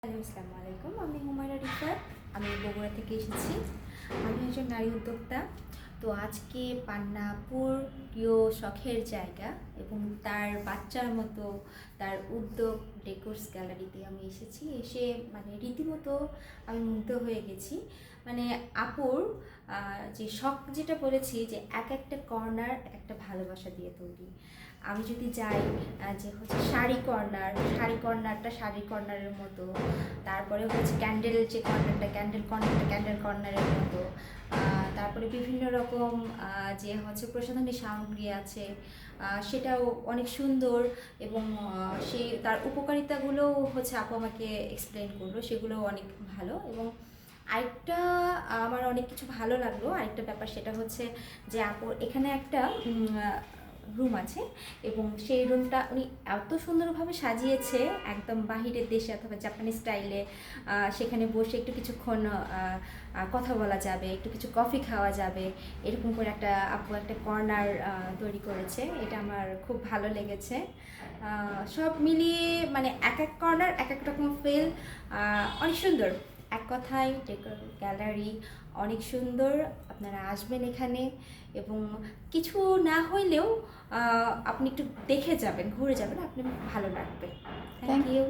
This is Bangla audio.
হ্যালো, আসসালামু আলাইকুম। আমি হুমায়রা রিফাত। আমি বগুড়া থেকে এসেছি। আমি একজন নারী উদ্যোক্তা। তো আজকে পান্নাপুর প্রিয় শখের জায়গা এবং তার বাচ্চার মতো তার উদ্যোগ ডেকোর্স গ্যালারিতে আমি এসেছি। এসে মানে রীতিমতো আমি মুগ্ধ হয়ে গেছি। মানে আপুর যে শখ যেটা বলেছি যে এক একটা কর্নার এক একটা ভালোবাসা দিয়ে তৈরি। আমি যদি যাই যে হচ্ছে শাড়ি কর্নারটা শাড়ি কর্নারের মতো, তারপরে হচ্ছে ক্যান্ডেল যে কর্নারটা ক্যান্ডেল কর্নারের মতো, তারপরে বিভিন্ন রকম যে হচ্ছে প্রসাধনী সামগ্রী আছে, সেটাও অনেক সুন্দর এবং সেই তার উপকারিতাগুলোও হচ্ছে আপু আমাকে এক্সপ্লেন করলো, সেগুলোও অনেক ভালো। এবং আরেকটা আমার অনেক কিছু ভালো লাগলো, আরেকটা ব্যাপার সেটা হচ্ছে যে আপু এখানে একটা রুম আছে এবং সেই রুমটা উনি এত সুন্দরভাবে সাজিয়েছে, একদম বাহিরের দেশে অথবা জাপানি স্টাইলে। সেখানে বসে একটু কিছুক্ষণ কথা বলা যাবে, একটু কিছু কফি খাওয়া যাবে, এরকম করে আপু একটা কর্নার তৈরি করেছে। এটা আমার খুব ভালো লেগেছে। সব মিলিয়ে মানে এক এক কর্নার এক এক রকম ফিল, অনেক সুন্দর। এক কথায় ডেকোর গ্যালারি অনেক সুন্দর। আপনারা আসবেন এখানে এবং কিছু না হইলেও আপনি একটু দেখে যাবেন, ঘুরে যাবেন, আপনি ভালো লাগবে। Thank thank you.